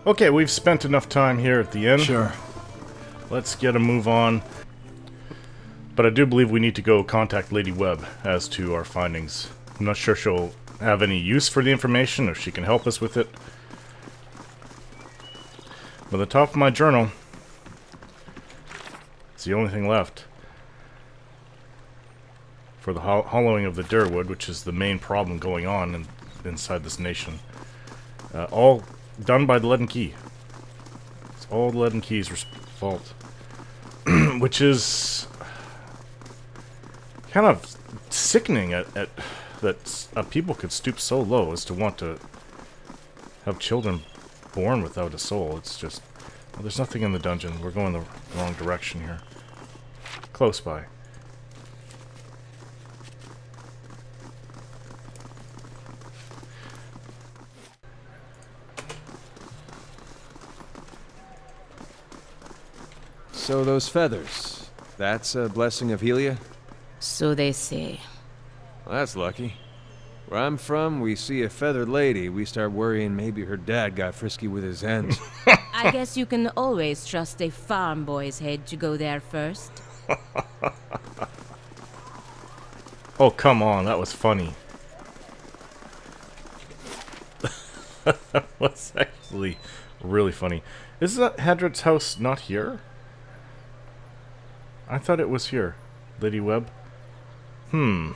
Okay, we've spent enough time here at the inn. Sure. Let's get a move on. But I do believe we need to go contact Lady Webb as to our findings. I'm not sure she'll have any use for the information, or she can help us with it. But the top of my journal, it's the only thing left for the hollowing of the Durwood, which is the main problem going on inside this nation. All done by the Leaden Key. It's all the Leaden Key's fault. Which is kind of sickening that people could stoop so low as to want to have children born without a soul. It's just... Well, there's nothing in the dungeon. We're going the wrong direction here. Close by. So those feathers, that's a blessing of Helia? So they say. Well, that's lucky. Where I'm from, we see a feathered lady, we start worrying maybe her dad got frisky with his hens. I guess you can always trust a farm boy's head to go there first. Oh, come on, that was funny. That was actually really funny. Isn't that Hadred's house not here? I thought it was here. Lady Webb. Where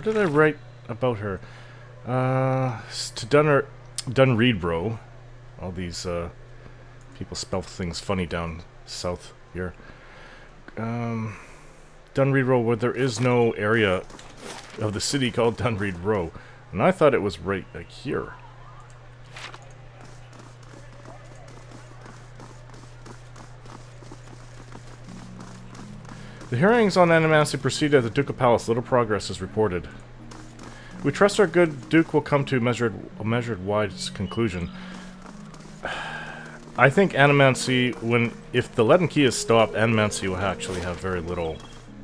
did I write about her? To Dunreedbro. All these people spell things funny down south here. Dunreedbro, where there is no area of the city called Dunreedbro. And I thought it was right like here. The hearings on animosity proceed at the Ducal Palace. Little progress is reported. We trust our good Duke will come to a measured wise conclusion. I think animancy, if the Leaden Key is stopped, animancy will actually have very little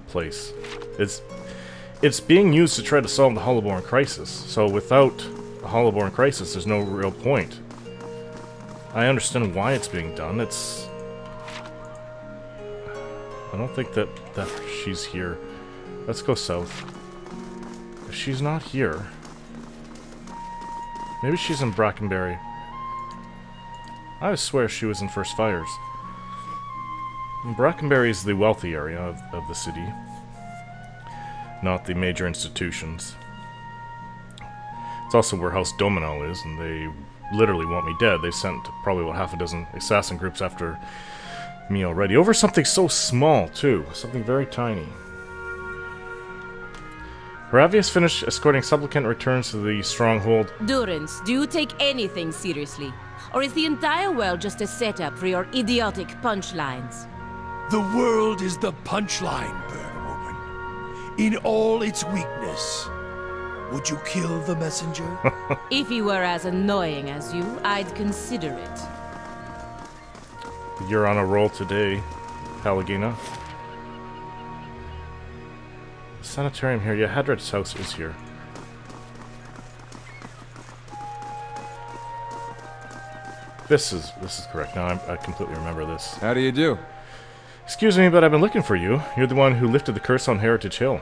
place. It's being used to try to solve the Hollowborn crisis. So without the Hollowborn crisis, there's no real point. I understand why it's being done. I don't think that she's here. Let's go south. If she's not here... Maybe she's in Brackenberry. I swear she was in First Fires. And Brackenberry is the wealthy area of the city. Not the major institutions. It's also where House Dominel is, and they literally want me dead. They sent probably about half a dozen assassin groups after me already. Over something so small, too. Something very tiny. Ravius finished escorting supplicant returns to the stronghold. Durance, do you take anything seriously? Or is the entire world just a setup for your idiotic punchlines? The world is the punchline, bird woman. In all its weakness. Would you kill the messenger? If he were as annoying as you, I'd consider it. You're on a roll today, Pallegina. The sanitarium here. Yeah, Hadred's house is here. This is correct. Now I completely remember this. How do you do? Excuse me, but I've been looking for you. You're the one who lifted the curse on Heritage Hill.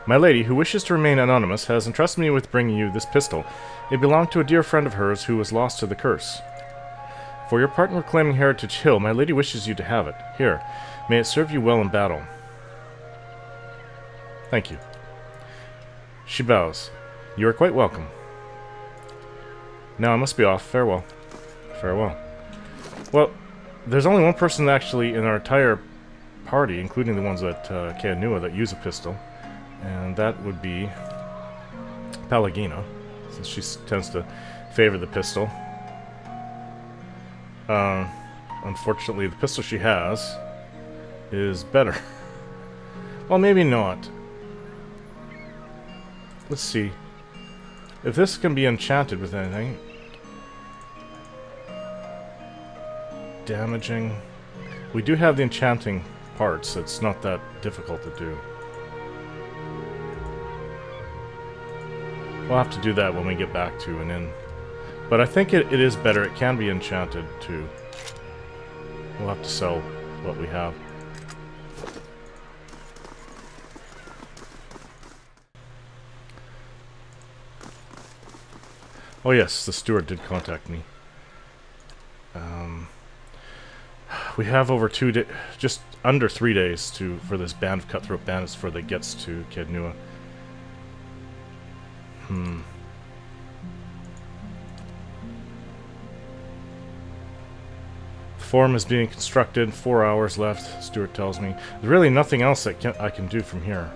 My lady, who wishes to remain anonymous, has entrusted me with bringing you this pistol. It belonged to a dear friend of hers who was lost to the curse. For your part in reclaiming Heritage Hill, my lady wishes you to have it. Here, may it serve you well in battle. Thank you. She bows. You are quite welcome. Now I must be off. Farewell. Farewell. Well, there's only one person actually in our entire party, including the ones at Kaanua, that use a pistol. And that would be Pallegina, since she tends to favor the pistol. Unfortunately, the pistol she has is better. Well, maybe not. Let's see. If this can be enchanted with anything. Damaging. We do have the enchanting parts. It's not that difficult to do. We'll have to do that when we get back to an inn. But I think it is better. It can be enchanted, too. We'll have to sell what we have. Oh yes, the steward did contact me. We have over just under 3 days for this band of cutthroat bandits before they gets to Kednua. The forum is being constructed. 4 hours left, Stewart tells me. There's really nothing else that I can do from here.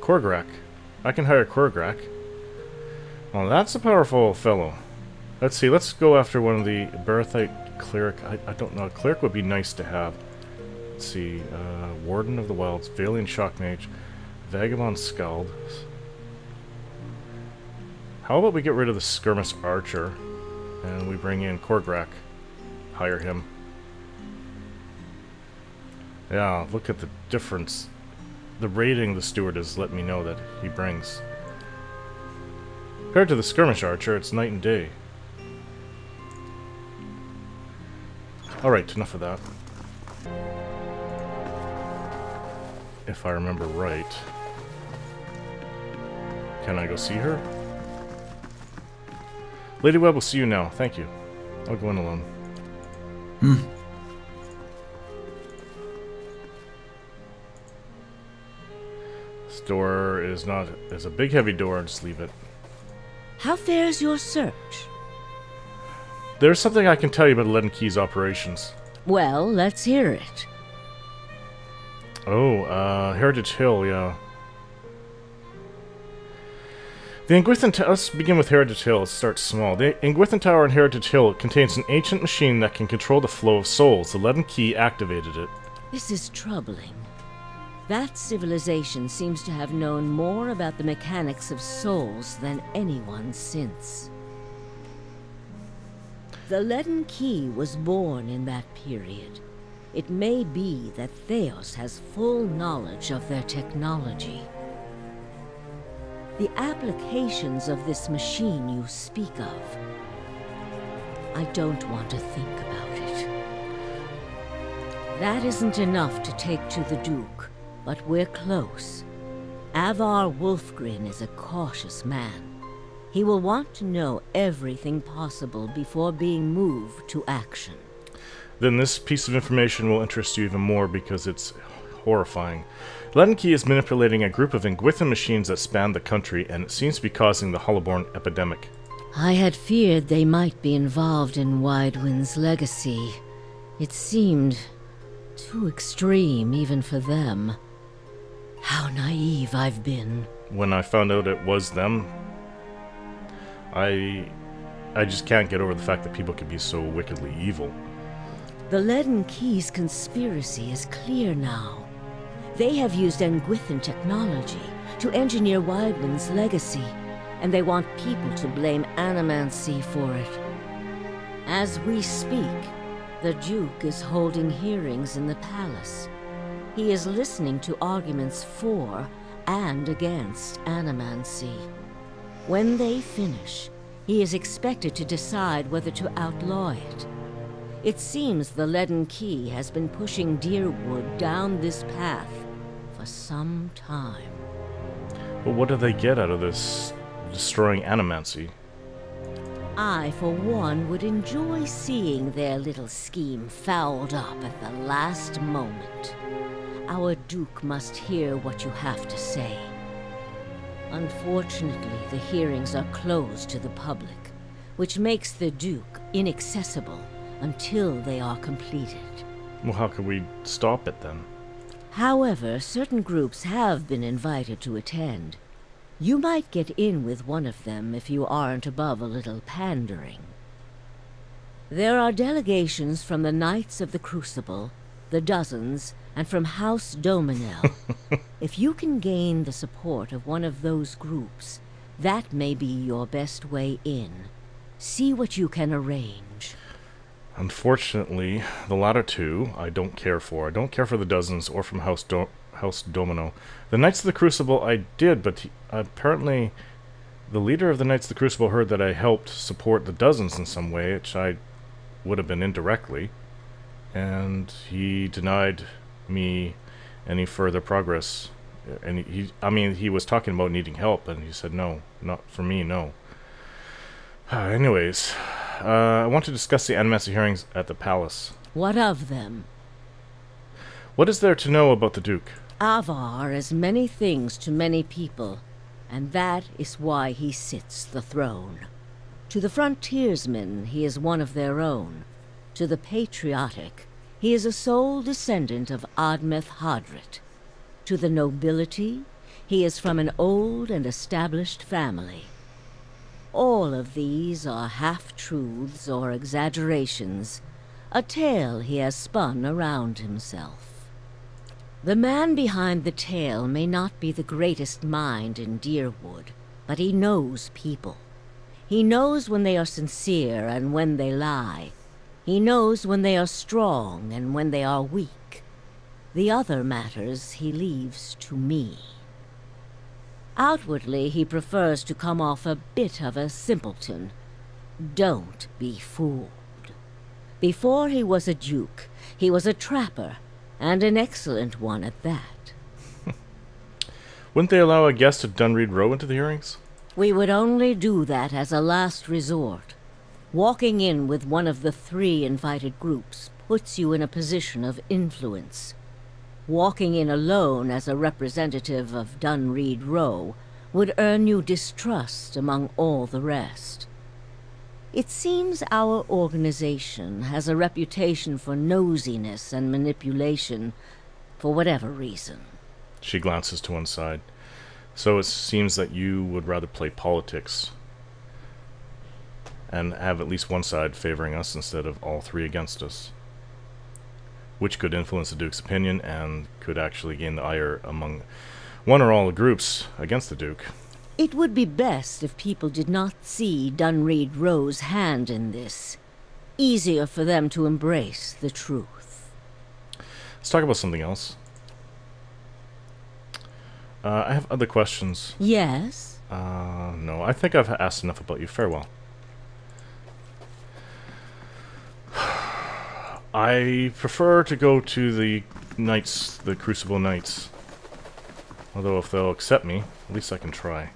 Korgrak. I can hire Korgrak. Well, that's a powerful fellow. Let's see, let's go after one of the Barathite Cleric. I don't know, Cleric would be nice to have. Let's see, Warden of the Wilds, Valiant Shockmage, Vagabond Skald. How about we get rid of the Skirmish Archer, and we bring in Korgrak. Hire him. Yeah, look at the difference. The rating the steward has let me know that he brings. Compared to the Skirmish Archer, it's night and day. Alright, enough of that. If I remember right. Can I go see her? Lady Webb will see you now. Thank you. I'll go in alone. This door is not... It's a big heavy door. Just leave it. How fares your search? There's something I can tell you about Leaden Key's operations. Well, let's hear it. Oh, Heritage Hill, yeah. The Ingwithan Tower... Let's begin with Heritage Hill. Let's start small. The Ingwithan Tower in Heritage Hill contains an ancient machine that can control the flow of souls. The Leaden Key activated it. This is troubling. That civilization seems to have known more about the mechanics of souls than anyone since. The Leaden Key was born in that period. It may be that Theos has full knowledge of their technology. The applications of this machine you speak of, I don't want to think about it. That isn't enough to take to the Duke, but we're close. Avar Wolfgren is a cautious man. He will want to know everything possible before being moved to action. Then this piece of information will interest you even more because it's horrifying. Leaden Key is manipulating a group of Ingwithan machines that span the country, and it seems to be causing the Hollowborn epidemic. I had feared they might be involved in Widewind's legacy. It seemed too extreme even for them. How naive I've been. When I found out it was them, I just can't get over the fact that people can be so wickedly evil. The Leaden Key's conspiracy is clear now. They have used Ingwithan technology to engineer Widewind's legacy, and they want people to blame Animancy for it. As we speak, the Duke is holding hearings in the palace. He is listening to arguments for and against Animancy. When they finish, he is expected to decide whether to outlaw it. It seems the Leaden Key has been pushing Deerwood down this path for some time. But what do they get out of this destroying Animancy? I, for one, would enjoy seeing their little scheme fouled up at the last moment. Our Duke must hear what you have to say. Unfortunately, the hearings are closed to the public, which makes the Duke inaccessible until they are completed. Well, how can we stop it then? However, certain groups have been invited to attend. You might get in with one of them if you aren't above a little pandering. There are delegations from the Knights of the Crucible, the Dozens, and from House Dominel. If you can gain the support of one of those groups, that may be your best way in. See what you can arrange. Unfortunately, the latter two I don't care for. I don't care for the Dozens or from House Domino. The Knights of the Crucible I did, but apparently The leader of the Knights of the Crucible heard that I helped support the dozens in some way, which I would have been indirectly, and he denied me any further progress. And he was talking about needing help, and he said, no, not for me, no. Anyways, I want to discuss the Animacy hearings at the palace. What of them? What is there to know about the Duke? Avar is many things to many people, and that is why he sits the throne. To the frontiersmen, he is one of their own. To the patriotic, he is a sole descendant of Admeth Hadrit. To the nobility, he is from an old and established family. All of these are half-truths or exaggerations, a tale he has spun around himself. The man behind the tale may not be the greatest mind in Deerwood, but he knows people. He knows when they are sincere and when they lie. He knows when they are strong and when they are weak. The other matters he leaves to me. Outwardly, he prefers to come off a bit of a simpleton. Don't be fooled. Before he was a duke, he was a trapper, and an excellent one at that. Wouldn't they allow a guest of Dunreed Row into the hearings? We would only do that as a last resort. Walking in with one of the 3 invited groups puts you in a position of influence. Walking in alone as a representative of Dunreed Row would earn you distrust among all the rest. It seems our organization has a reputation for nosiness and manipulation, for whatever reason. She glances to one side. So it seems that you would rather play politics and have at least one side favoring us instead of all 3 against us, which could influence the Duke's opinion and could actually gain the ire among one or all the groups against the Duke. It would be best if people did not see Dunreed Row's hand in this. Easier for them to embrace the truth. Let's talk about something else. I have other questions. Yes? No, I think I've asked enough about you. Farewell. I prefer to go to the Knights, the Crucible Knights. Although if they'll accept me, at least I can try.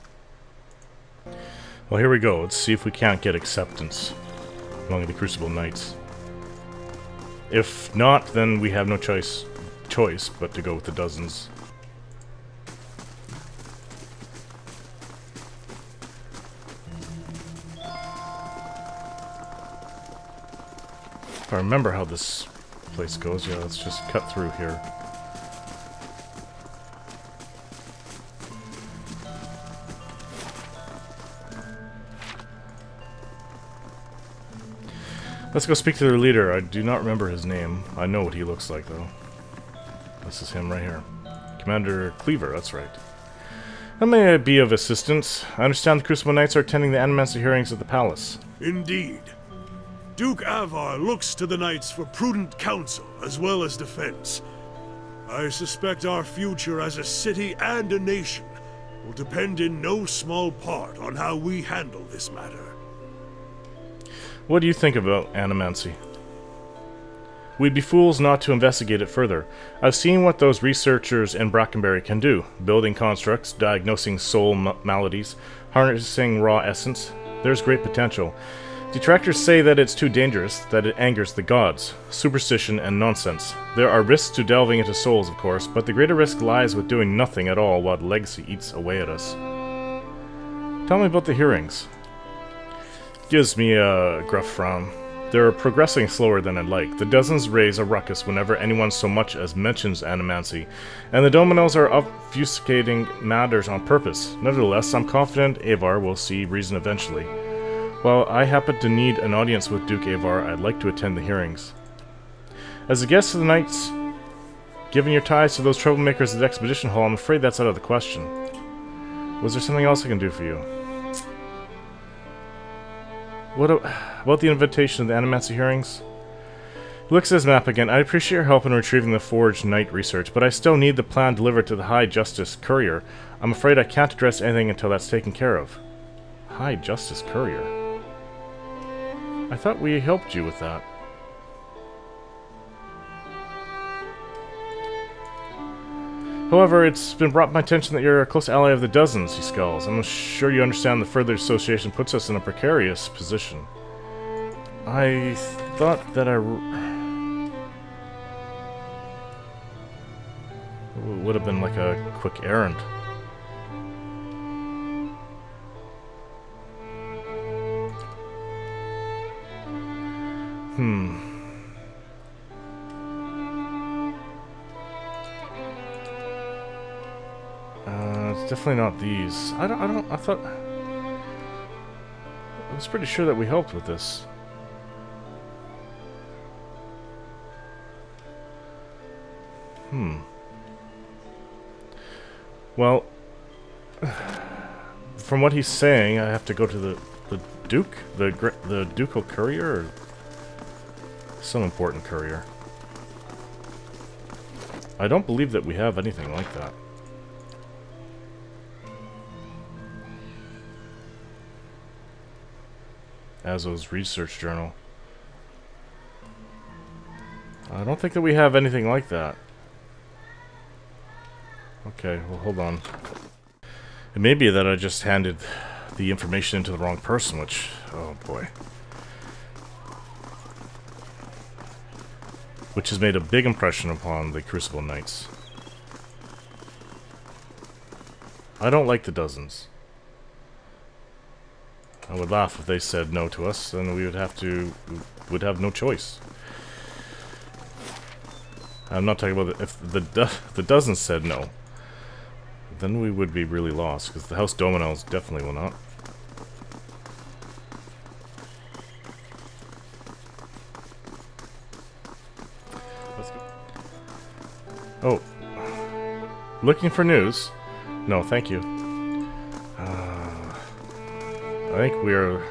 Well, here we go. Let's see if we can't get acceptance among the Crucible Knights. If not, then we have no choice but to go with the dozens. If I remember how this place goes, yeah, let's just cut through here. Let's go speak to their leader. I do not remember his name. I know what he looks like, though. This is him right here. Commander Cleaver, that's right. How may I be of assistance? I understand the Crucible Knights are attending the Animacy hearings at the palace. Indeed. Duke Avar looks to the Knights for prudent counsel as well as defense. I suspect our future as a city and a nation will depend in no small part on how we handle this matter. What do you think about animancy? We'd be fools not to investigate it further. I've seen what those researchers in Brackenbury can do. Building constructs, diagnosing soul maladies, harnessing raw essence. There's great potential. Detractors say that it's too dangerous, that it angers the gods. Superstition and nonsense. There are risks to delving into souls, of course, but the greater risk lies with doing nothing at all while the legacy eats away at us. Tell me about the hearings. Gives me a gruff frown. They're progressing slower than I'd like. The dozens raise a ruckus whenever anyone so much as mentions animancy, and the dominoes are obfuscating matters on purpose. Nevertheless, I'm confident Avar will see reason eventually. While I happen to need an audience with Duke Avar, I'd like to attend the hearings. As a guest of the Knights, given your ties to those troublemakers at the Expedition Hall, I'm afraid that's out of the question. Was there something else I can do for you? What about the invitation to the Animacy hearings? He looks at his map again. I appreciate your help in retrieving the Forged Knight research, but I still need the plan delivered to the High Justice Courier. I'm afraid I can't address anything until that's taken care of. High Justice Courier. I thought we helped you with that. However, it's been brought to my attention that you're a close ally of the Dozens, he scowls. I'm sure you understand the further association puts us in a precarious position. I thought that it would have been like a quick errand. It's definitely not these. I thought... I was pretty sure that we helped with this. Well, from what he's saying, I have to go to the Duke? The Ducal Courier? Or some important courier. I don't believe that we have anything like that. Azo's research journal. I don't think that we have anything like that. Okay, well, hold on. It may be that I just handed the information to the wrong person, which... oh boy. Which has made a big impression upon the Crucible Knights. I don't like the Dozens. I would laugh if they said no to us, then we would have no choice. I'm not talking about if the Dozens said no. Then we would be really lost, because the House Dominels definitely will not. Let's go. Oh. Looking for news? No, thank you. I think we're...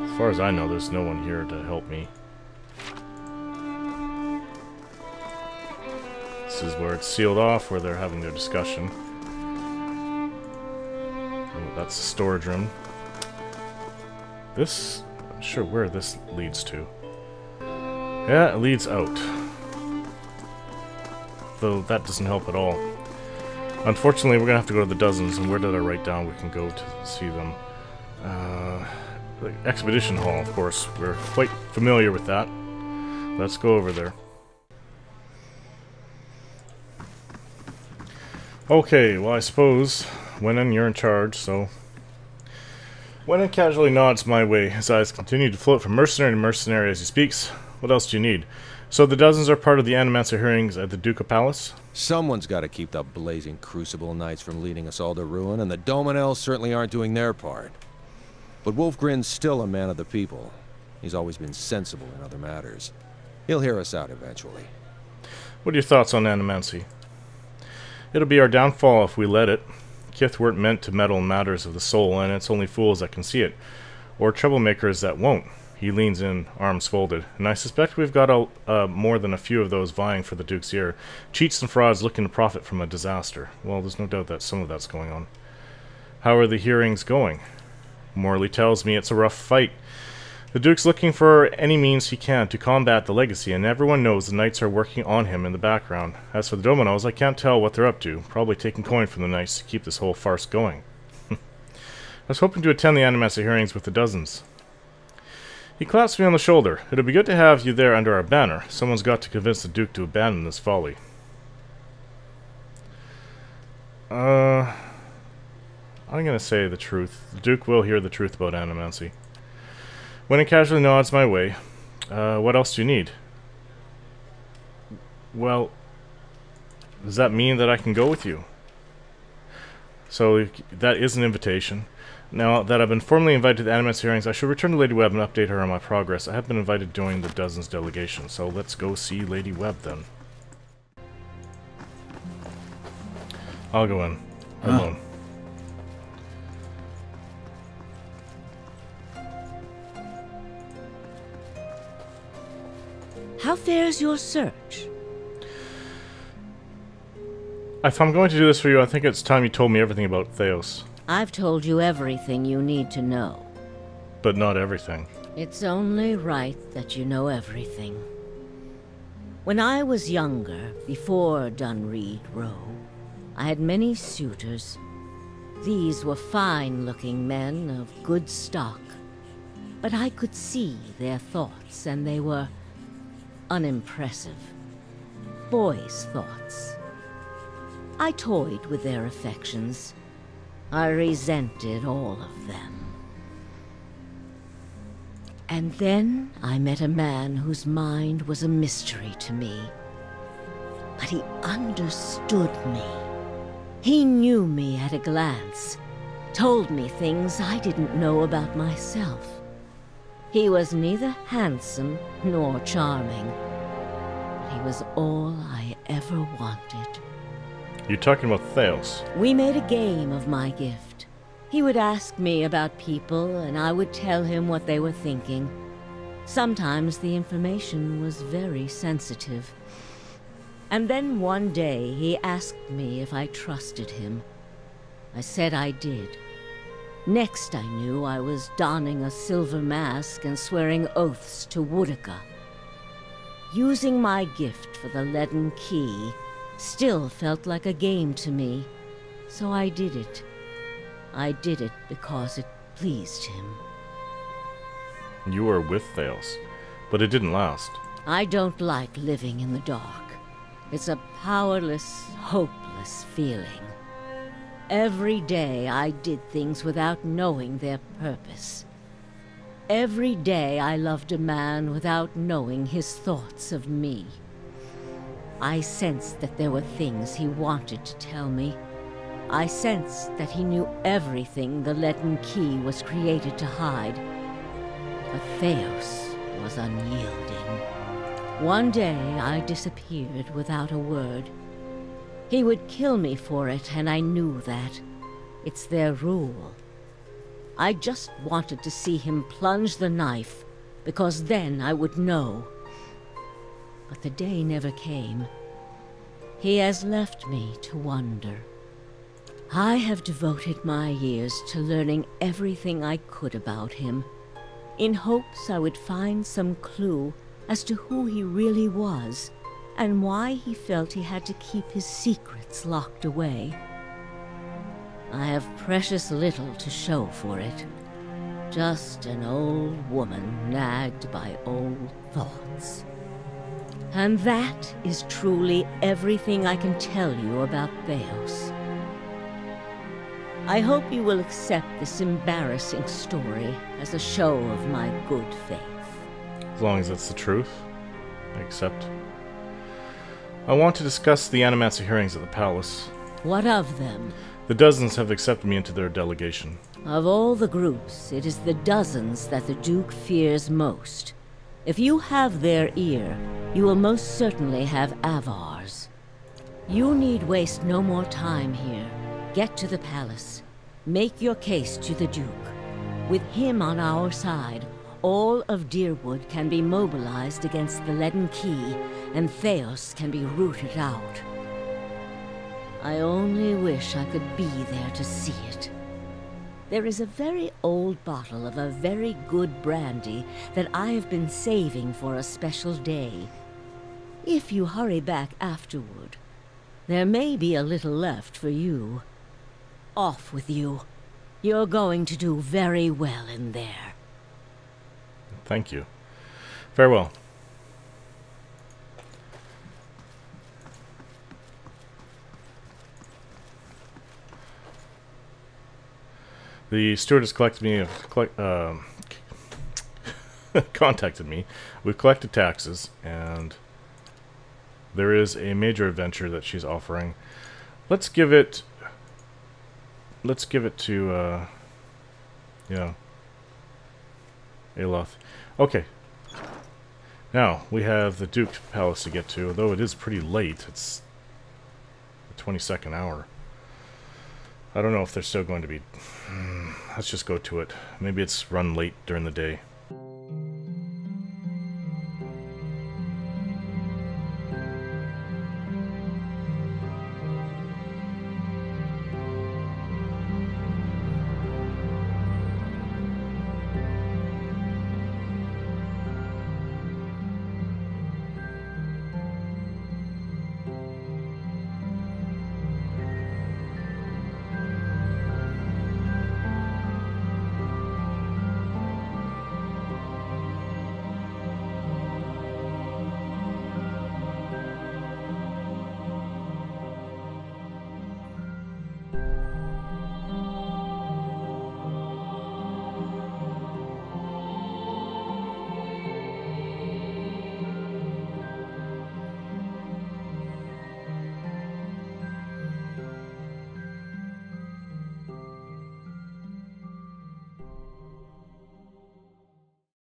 as far as I know, there's no one here to help me. This is where it's sealed off, where they're having their discussion. Oh, that's the storage room. This... I'm not sure where this leads to. Yeah, it leads out. Though that doesn't help at all. Unfortunately, we're gonna have to go to the Dozens, and where did I write down we can go to see them? The Expedition Hall, of course. We're quite familiar with that. Let's go over there. Okay, well, I suppose Wenan, you're in charge, so... Wenan casually nods my way. His eyes continue to float from mercenary to mercenary as he speaks. What else do you need? So the Dozens are part of the Animancer hearings at the Ducal Palace? Someone's got to keep the blazing Crucible Knights from leading us all to ruin, and the Dominels certainly aren't doing their part. But Wolfgren's still a man of the people. He's always been sensible in other matters. He'll hear us out eventually. What are your thoughts on animancy? It'll be our downfall if we let it. Kith weren't meant to meddle in matters of the soul, and it's only fools that can see it. Or troublemakers that won't. He leans in, arms folded. And I suspect we've got more than a few of those vying for the Duke's ear. Cheats and frauds looking to profit from a disaster. Well, there's no doubt that some of that's going on. How are the hearings going? Morley tells me it's a rough fight. The Duke's looking for any means he can to combat the legacy, and everyone knows the Knights are working on him in the background. As for the Dominos, I can't tell what they're up to. Probably taking coin from the Knights to keep this whole farce going. I was hoping to attend the Animancer hearings with the Dozens. He claps me on the shoulder. It'll be good to have you there under our banner. Someone's got to convince the Duke to abandon this folly. I'm gonna say the truth. The Duke will hear the truth about animancy. When it casually nods my way, what else do you need? Well, does that mean that I can go with you? So that is an invitation. Now that I've been formally invited to the Animancer hearings, I should return to Lady Webb and update her on my progress. I have been invited to join the Dozens delegation, so let's go see Lady Webb then. I'll go in. Alone. How fares your search? If I'm going to do this for you, I think it's time you told me everything about Theos. I've told you everything you need to know. But not everything. It's only right that you know everything. When I was younger, before Dunreed Row, I had many suitors. These were fine-looking men of good stock, but I could see their thoughts, and they were unimpressive. Boys' thoughts. I toyed with their affections. I resented all of them. And then I met a man whose mind was a mystery to me. But he understood me. He knew me at a glance, told me things I didn't know about myself. He was neither handsome nor charming, but he was all I ever wanted. You're talking about Theos. We made a game of my gift. He would ask me about people, and I would tell him what they were thinking. Sometimes the information was very sensitive. And then one day he asked me if I trusted him. I said I did. Next I knew I was donning a silver mask and swearing oaths to Woodica. Using my gift for the leaden key still felt like a game to me, so I did it. I did it because it pleased him. You were with Theos, but it didn't last. I don't like living in the dark. It's a powerless, hopeless feeling. Every day I did things without knowing their purpose. Every day I loved a man without knowing his thoughts of me. I sensed that there were things he wanted to tell me. I sensed that he knew everything the leaden key was created to hide. But Theos was unyielding. One day I disappeared without a word. He would kill me for it, and I knew that. It's their rule. I just wanted to see him plunge the knife, because then I would know. But the day never came. He has left me to wonder. I have devoted my years to learning everything I could about him, in hopes I would find some clue as to who he really was, and why he felt he had to keep his secrets locked away. I have precious little to show for it. Just an old woman nagged by old thoughts. And that is truly everything I can tell you about Theos. I hope you will accept this embarrassing story as a show of my good faith. As long as it's the truth, I accept. I want to discuss the Animacy hearings at the palace. What of them? The dozens have accepted me into their delegation. Of all the groups, it is the dozens that the Duke fears most. If you have their ear, you will most certainly have Avar's. You need waste no more time here. Get to the palace. Make your case to the Duke. With him on our side, all of Deerwood can be mobilized against the leaden key, and Theos can be rooted out. I only wish I could be there to see it. There is a very old bottle of a very good brandy that I have been saving for a special day. If you hurry back afterward, there may be a little left for you. Off with you. You're going to do very well in there. Thank you. Farewell. The steward has contacted me. We've collected taxes, and there is a major adventure that she's offering. Let's give it to, Aloth. Okay. Now, we have the Ducal Palace to get to, although it is pretty late. It's the 22nd hour. I don't know if they're still going to be... Let's just go to it. Maybe it's run late during the day.